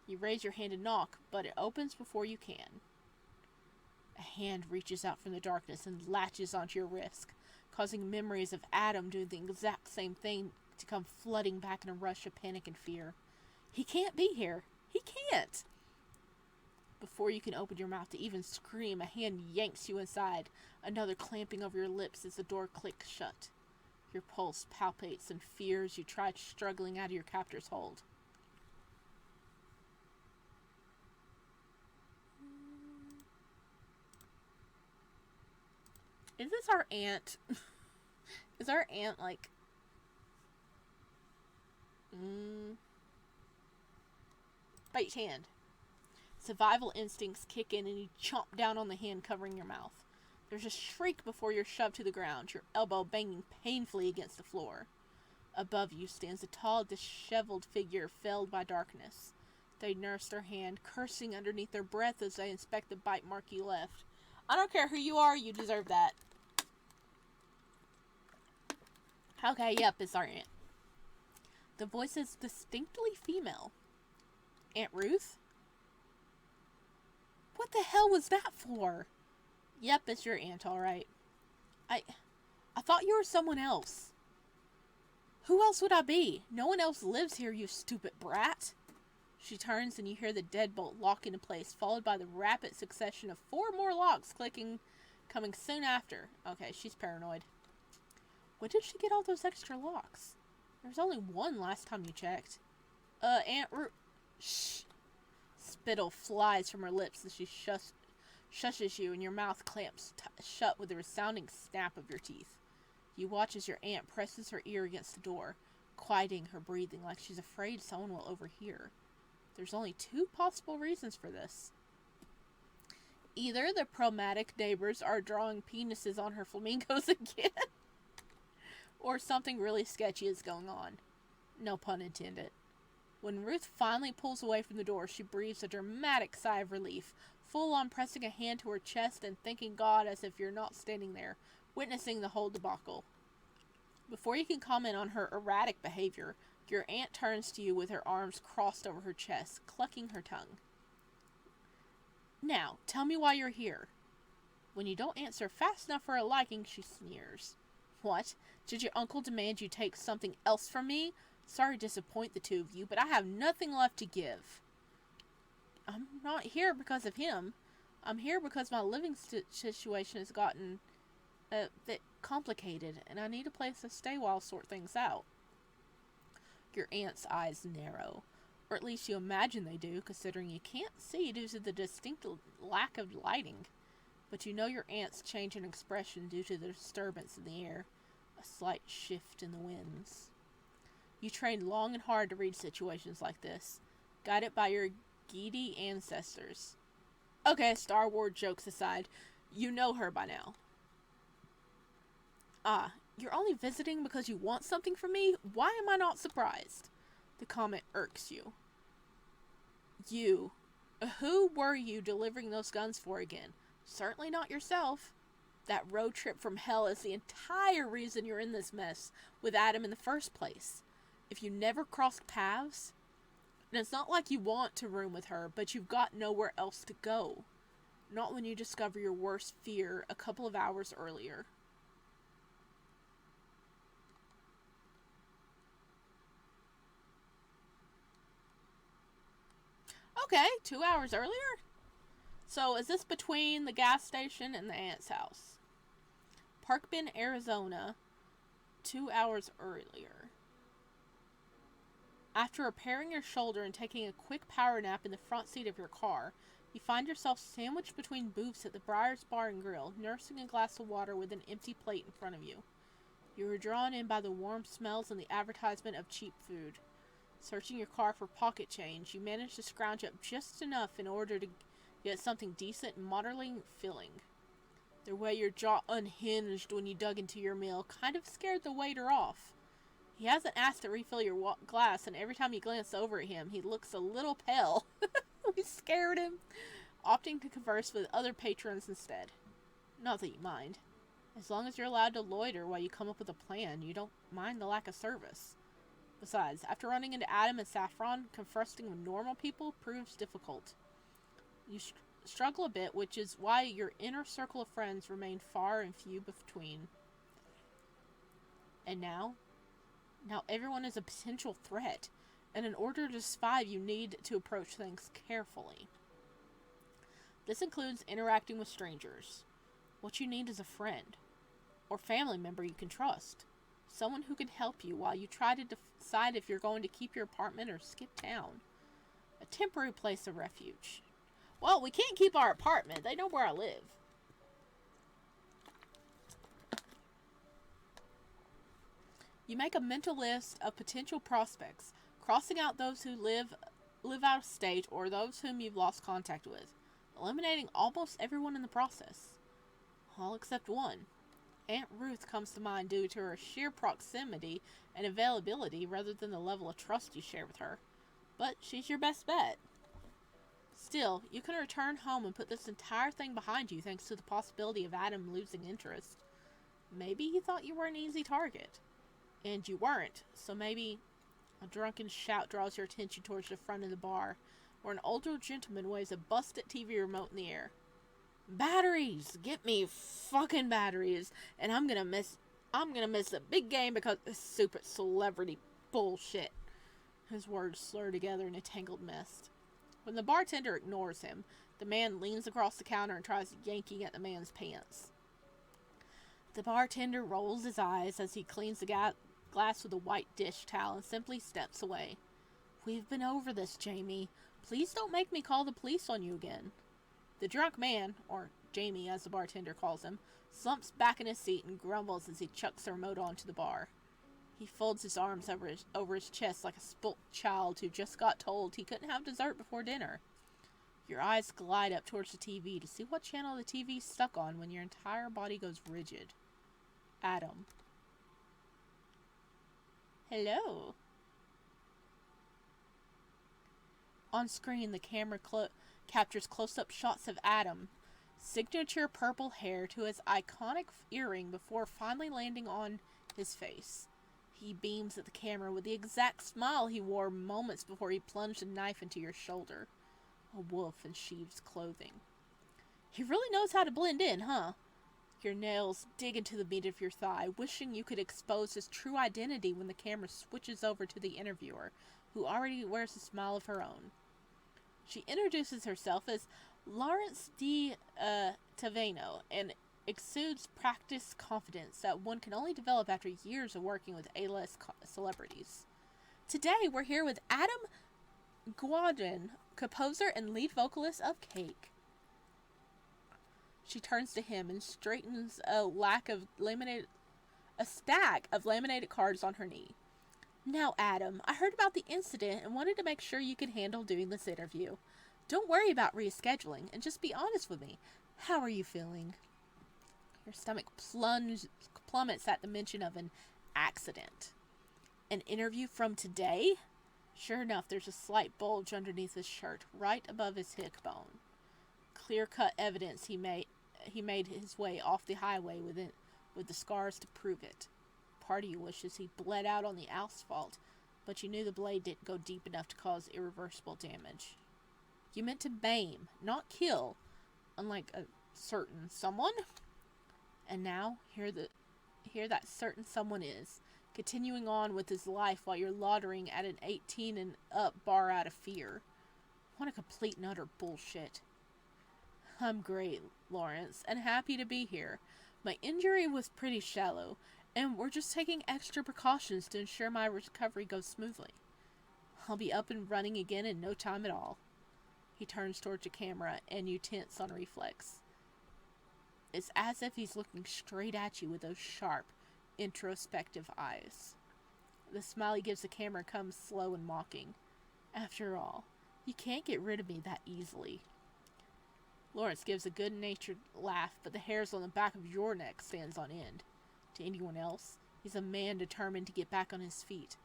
You raise your hand and knock, but it opens before you can. A hand reaches out from the darkness and latches onto your wrist, causing memories of Adam doing the exact same thing to come flooding back in a rush of panic and fear. He can't be here. He can't! Before you can open your mouth to even scream, a hand yanks you inside, another clamping over your lips as the door clicks shut. Your pulse palpates in fear as you try struggling out of your captor's hold. Is this our aunt? Is our aunt like... Bite hand. Survival instincts kick in and you chomp down on the hand covering your mouth. There's a shriek before you're shoved to the ground, your elbow banging painfully against the floor. Above you stands a tall, disheveled figure felled by darkness. They nurse their hand, cursing underneath their breath as they inspect the bite mark you left. I don't care who you are, you deserve that. Okay, yep, it's our aunt. The voice is distinctly female. Aunt Ruth? What the hell was that for? Yep, it's your aunt, alright. I thought you were someone else. Who else would I be? No one else lives here, you stupid brat. She turns and you hear the deadbolt lock into place, followed by the rapid succession of 4 more locks coming soon after. Okay, she's paranoid. When did she get all those extra locks? There was only one last time you checked. Aunt Shh. Spittle flies from her lips as she shushes you and your mouth clamps shut with a resounding snap of your teeth. You watch as your aunt presses her ear against the door, quieting her breathing like she's afraid someone will overhear. There's only 2 possible reasons for this. Either the problematic neighbors are drawing penises on her flamingos again, or something really sketchy is going on. No pun intended. When Ruth finally pulls away from the door, she breathes a dramatic sigh of relief, full on pressing a hand to her chest and thanking God as if you're not standing there, witnessing the whole debacle. Before you can comment on her erratic behavior, your aunt turns to you with her arms crossed over her chest, clucking her tongue. Now, tell me why you're here. When you don't answer fast enough for her liking, she sneers. What? Did your uncle demand you take something else from me? Sorry to disappoint the 2 of you, but I have nothing left to give. I'm not here because of him. I'm here because my living situation has gotten a bit complicated, and I need a place to stay while I sort things out. Your aunt's eyes narrow, or at least you imagine they do, considering you can't see due to the distinct lack of lighting. But you know your aunt's change in expression due to the disturbance in the air, a slight shift in the winds. You trained long and hard to read situations like this, guided by your giddy ancestors. Okay, Star Wars jokes aside, you know her by now. Ah, you're only visiting because you want something from me? Why am I not surprised? The comment irks you. Who were you delivering those guns for again? Certainly not yourself. That road trip from hell is the entire reason you're in this mess with Adam in the first place. If you never crossed paths, and it's not like you want to room with her, but you've got nowhere else to go. Not when you discover your worst fear a couple of hours earlier. Okay, 2 hours earlier? So is this between the gas station and the aunt's house? Park Bend, Arizona, 2 hours earlier. After repairing your shoulder and taking a quick power nap in the front seat of your car, you find yourself sandwiched between booths at the Briar's Bar and Grill, nursing a glass of water with an empty plate in front of you. You are drawn in by the warm smells and the advertisement of cheap food. Searching your car for pocket change, you manage to scrounge up just enough in order to get something decent and moderately filling. The way your jaw unhinged when you dug into your meal kind of scared the waiter off. He hasn't asked to refill your glass, and every time you glance over at him, he looks a little pale. We scared him, opting to converse with other patrons instead. Not that you mind. As long as you're allowed to loiter while you come up with a plan, you don't mind the lack of service. Besides, after running into Adam and Saffron, conversing with normal people proves difficult. You struggle a bit, which is why your inner circle of friends remain far and few between. And now everyone is a potential threat, and in order to survive, you need to approach things carefully. This includes interacting with strangers. What you need is a friend, or family member you can trust. Someone who can help you while you try to decide if you're going to keep your apartment or skip town. A temporary place of refuge. Well, we can't keep our apartment. They know where I live. You make a mental list of potential prospects, crossing out those who live out of state or those whom you've lost contact with, eliminating almost everyone in the process. All except one. Aunt Ruth comes to mind due to her sheer proximity and availability rather than the level of trust you share with her. But she's your best bet. Still, you can return home and put this entire thing behind you thanks to the possibility of Adam losing interest. Maybe he thought you were an easy target. And you weren't, so maybe a drunken shout draws your attention towards the front of the bar, where an older gentleman waves a busted TV remote in the air. Batteries! Get me fucking batteries! And I'm gonna miss the big game because of this stupid celebrity bullshit. His words slur together in a tangled mess. When the bartender ignores him, the man leans across the counter and tries yanking at the man's pants. The bartender rolls his eyes as he cleans the glass with a white dish towel and simply steps away. We've been over this, Jamie. Please don't make me call the police on you again. The drunk man, or Jamie as the bartender calls him, slumps back in his seat and grumbles as he chucks the remote onto the bar. He folds his arms over his chest like a spoilt child who just got told he couldn't have dessert before dinner. Your eyes glide up towards the TV to see what channel the TV's stuck on when your entire body goes rigid. Adam. Hello. On screen, the camera captures close-up shots of Adam, signature purple hair to his iconic earring before finally landing on his face. He beams at the camera with the exact smile he wore moments before he plunged a knife into your shoulder. A wolf in sheep's clothing. He really knows how to blend in, huh? Your nails dig into the meat of your thigh, wishing you could expose his true identity when the camera switches over to the interviewer, who already wears a smile of her own. She introduces herself as Lawrence D. Taveno and exudes practiced confidence that one can only develop after years of working with A-list celebrities. Today, we're here with Adam Gwaudin, composer and lead vocalist of Cake. She turns to him and straightens a stack of laminated cards on her knee. Now, Adam, I heard about the incident and wanted to make sure you could handle doing this interview. Don't worry about rescheduling and just be honest with me. How are you feeling? Your stomach plummets at the mention of an accident. An interview from today? Sure enough, there's a slight bulge underneath his shirt, right above his hip bone. Clear-cut evidence he made his way off the highway with the scars to prove it. Part of you wishes he bled out on the asphalt, but you knew the blade didn't go deep enough to cause irreversible damage. You meant to maim, not kill, unlike a certain someone. And now, here that certain someone is, continuing on with his life while you're laudering at an 18 and up bar out of fear. What a complete and utter bullshit. I'm great, Lawrence, and happy to be here. My injury was pretty shallow, and we're just taking extra precautions to ensure my recovery goes smoothly. I'll be up and running again in no time at all. He turns towards the camera, and you tense on reflex. It's as if he's looking straight at you with those sharp, introspective eyes. The smile he gives the camera comes slow and mocking. After all, you can't get rid of me that easily. Lawrence gives a good-natured laugh, but the hairs on the back of your neck stands on end. To anyone else, he's a man determined to get back on his feet,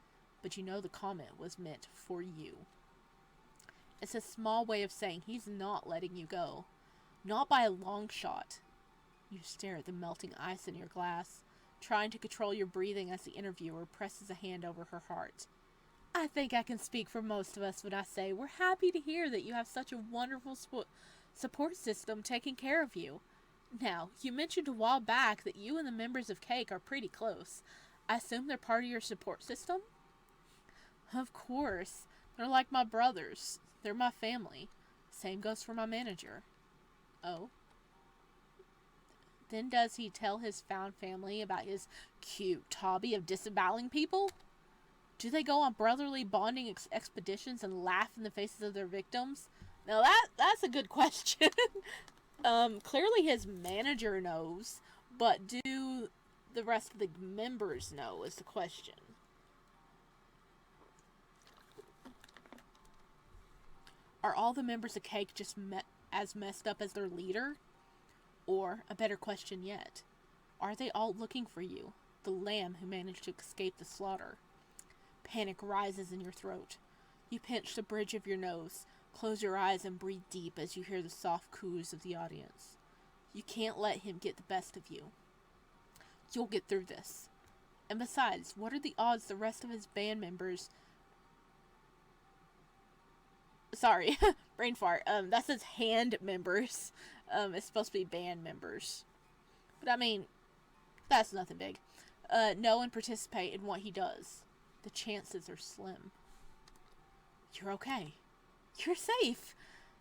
but you know the comment was meant for you. It's a small way of saying he's not letting you go. Not by a long shot. You stare at the melting ice in your glass, trying to control your breathing as the interviewer presses a hand over her heart. I think I can speak for most of us when I say we're happy to hear that you have such a wonderful support system taking care of you. Now, you mentioned a while back that you and the members of Cake are pretty close. I assume they're part of your support system? Of course. They're like my brothers. They're my family. Same goes for my manager. Oh? Then does he tell his found family about his cute hobby of disemboweling people? Do they go on brotherly bonding expeditions and laugh in the faces of their victims? Now that's a good question. Clearly his manager knows, but do the rest of the members know is the question. Are all the members of Cake just as messed up as their leader? Or, a better question yet, are they all looking for you, the lamb who managed to escape the slaughter? Panic rises in your throat. You pinch the bridge of your nose, close your eyes, and breathe deep as you hear the soft coos of the audience. You can't let him get the best of you. You'll get through this. And besides, what are the odds the rest of his band members... Sorry, brain fart. That says hand members. It's supposed to be band members. But I mean, that's nothing big. Know and participate in what he does. The chances are slim. You're okay. You're safe.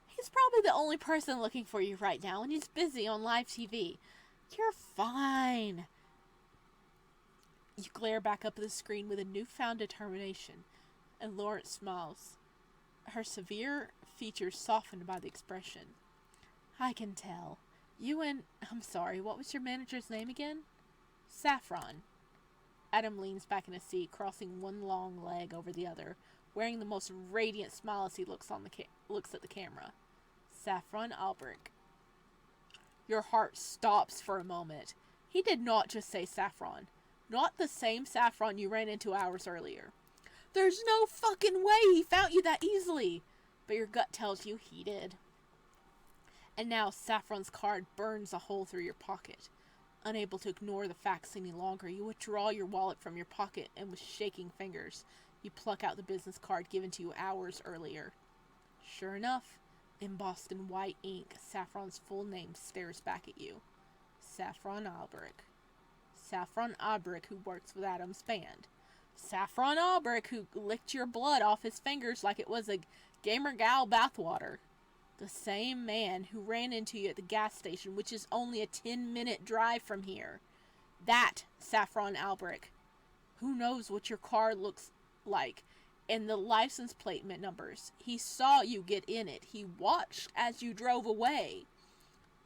He's probably the only person looking for you right now, and he's busy on live TV. You're fine. You glare back up at the screen with a newfound determination, and Lawrence smiles. Her severe features softened by the expression. I can tell. You and... I'm sorry, what was your manager's name again? Saffron. Adam leans back in his seat, crossing one long leg over the other, wearing the most radiant smile as he looks at the camera. Saffron Albrecht. Your heart stops for a moment. He did not just say Saffron. Not the same Saffron you ran into hours earlier. There's no fucking way he found you that easily. But your gut tells you he did. And now Saffron's card burns a hole through your pocket. Unable to ignore the facts any longer, you withdraw your wallet from your pocket and with shaking fingers, you pluck out the business card given to you hours earlier. Sure enough, embossed in white ink, Saffron's full name stares back at you. Saffron Albrecht. Saffron Albrecht, who works with Adam's band. Saffron Albrecht, who licked your blood off his fingers like it was a Gamer Gal bathwater. The same man who ran into you at the gas station, which is only a 10-minute drive from here. That Saffron Albrecht. Who knows what your car looks like and the license plate numbers. He saw you get in it. He watched as you drove away.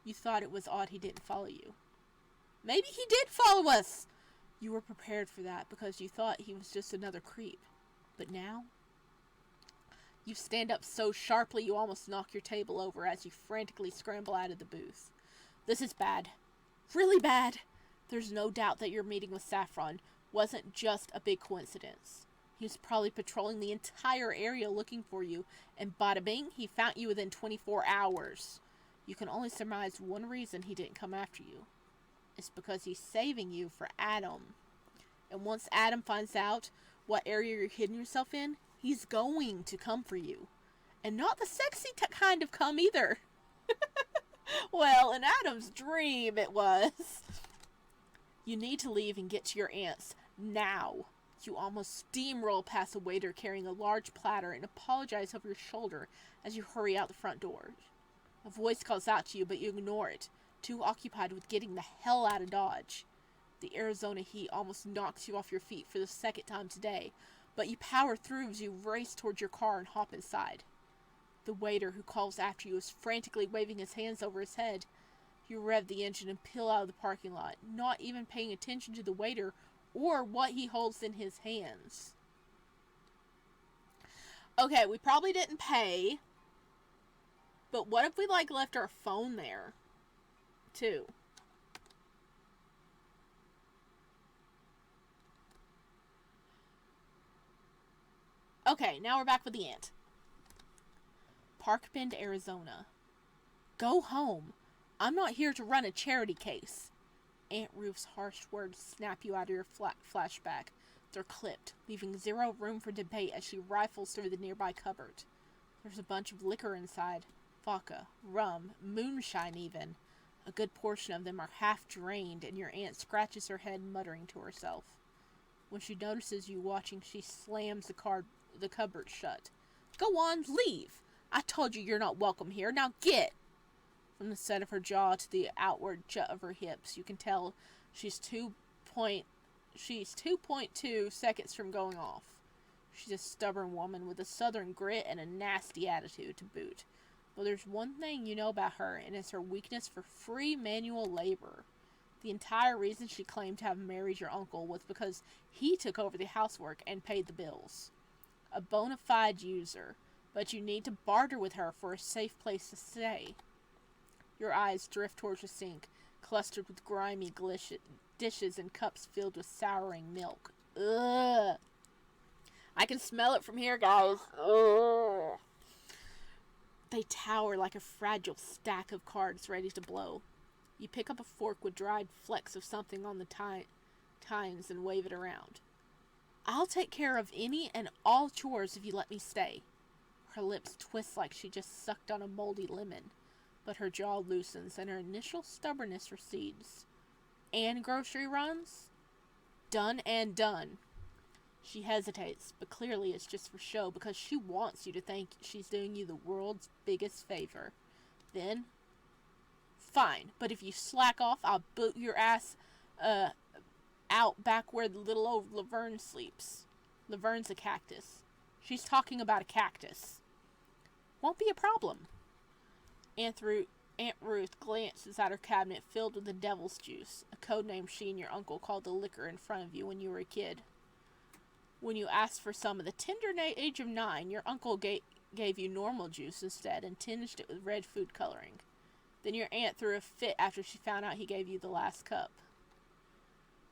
You thought it was odd he didn't follow you. Maybe he did follow us. You were prepared for that because you thought he was just another creep. But now, you stand up so sharply you almost knock your table over as you frantically scramble out of the booth. This is bad. Really bad. There's no doubt that your meeting with Saffron wasn't just a big coincidence. He was probably patrolling the entire area looking for you, and bada bing, he found you within 24 hours. You can only surmise one reason he didn't come after you. It's because he's saving you for Adam. And once Adam finds out what area you're hiding yourself in, he's going to come for you. And not the sexy kind of come either. Well, in Adam's dream it was. You need to leave and get to your aunt's now. You almost steamroll past a waiter carrying a large platter and apologize over your shoulder as you hurry out the front door. A voice calls out to you, but you ignore it, too occupied with getting the hell out of Dodge. The Arizona heat almost knocks you off your feet for the second time today, but you power through as you race towards your car and hop inside. The waiter who calls after you is frantically waving his hands over his head. You rev the engine and peel out of the parking lot, not even paying attention to the waiter or what he holds in his hands. Okay, we probably didn't pay, but what if we left our phone there too? Okay, now we're back with the aunt. Park Bend, Arizona. Go home. I'm not here to run a charity case. Aunt Ruth's harsh words snap you out of your flashback. They're clipped, leaving zero room for debate as she rifles through the nearby cupboard. There's a bunch of liquor inside. Vodka, rum, moonshine even. A good portion of them are half drained, and your aunt scratches her head, muttering to herself. When she notices you watching, she slams the cupboard shut. Go on, leave! I told you you're not welcome here. Now get! From the set of her jaw to the outward jut of her hips, you can tell she's 2.2 seconds from going off. She's a stubborn woman with a southern grit and a nasty attitude to boot. But there's one thing you know about her, and it's her weakness for free manual labor. The entire reason she claimed to have married your uncle was because he took over the housework and paid the bills. A bona fide user, but you need to barter with her for a safe place to stay. Your eyes drift towards the sink, clustered with grimy dishes and cups filled with souring milk. Ugh. I can smell it from here, guys. Ugh. They tower like a fragile stack of cards ready to blow. You pick up a fork with dried flecks of something on the tines and wave it around. I'll take care of any and all chores if you let me stay. Her lips twist like she just sucked on a moldy lemon, but her jaw loosens and her initial stubbornness recedes. And grocery runs? Done and done. She hesitates, but clearly it's just for show because she wants you to think she's doing you the world's biggest favor. Then, fine, but if you slack off, I'll boot your ass out back where the little old Laverne sleeps. Laverne's a cactus. She's talking about a cactus. Won't be a problem. Aunt Ruth glances at her cabinet filled with the devil's juice, a code name she and your uncle called the liquor in front of you when you were a kid. When you asked for some at the tender age of 9, your uncle gave you normal juice instead and tinged it with red food coloring. Then your aunt threw a fit after she found out he gave you the last cup.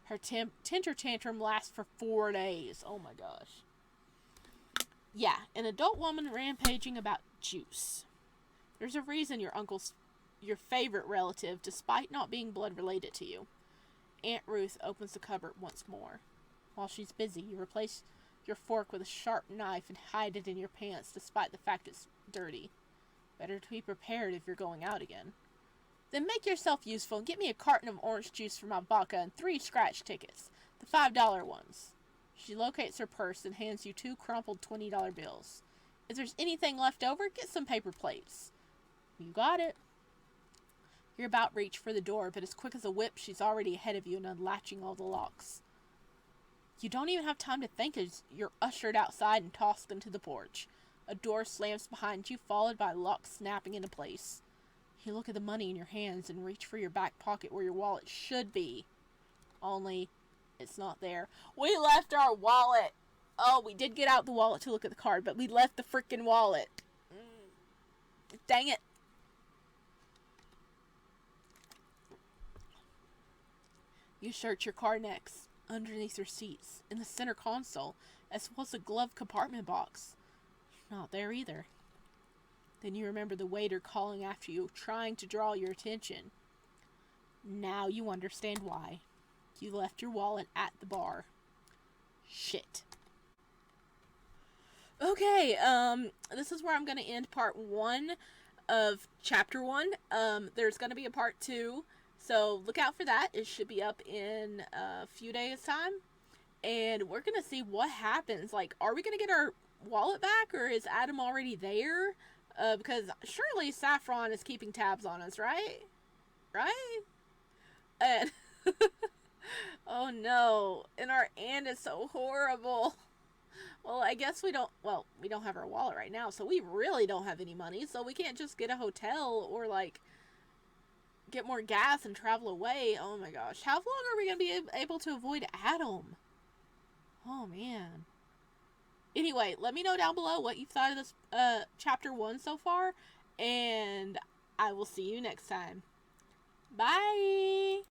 Her temper tantrum lasts for 4 days. Oh my gosh. Yeah, an adult woman rampaging about juice. There's a reason your uncle's your favorite relative, despite not being blood related to you. Aunt Ruth opens the cupboard once more. While she's busy, you replace your fork with a sharp knife and hide it in your pants, despite the fact it's dirty. Better to be prepared if you're going out again. Then make yourself useful and get me a carton of orange juice for my vodka and 3 scratch tickets, the $5 ones. She locates her purse and hands you 2 crumpled $20 bills. If there's anything left over, get some paper plates. You got it. You're about reach for the door, but as quick as a whip, she's already ahead of you and unlatching all the locks. You don't even have time to think as you're ushered outside and tossed into the porch. A door slams behind you, followed by a lock snapping into place. You look at the money in your hands and reach for your back pocket where your wallet should be. Only, it's not there. We left our wallet! Oh, we did get out the wallet to look at the card, but we left the frickin' wallet. Dang it. You search your car next, underneath your seats, in the center console, as well as a glove compartment box. Not there either. Then you remember the waiter calling after you, trying to draw your attention. Now you understand why. You left your wallet at the bar. Shit. Okay, this is where I'm going to end part 1 of chapter 1. There's going to be a part 2, so look out for that. It should be up in a few days' time. And we're going to see what happens. Like, are we going to get our wallet back, or is Adam already there? Because surely Saffron is keeping tabs on us, right? Right? And oh no, and our aunt is so horrible. Well, I guess we don't have our wallet right now, so we really don't have any money, so we can't just get a hotel or, like, get more gas and travel away. Oh my gosh. How long are we going to be able to avoid Adam? Oh man. Anyway, let me know down below what you've thought of this chapter 1 so far, and I will see you next time. Bye!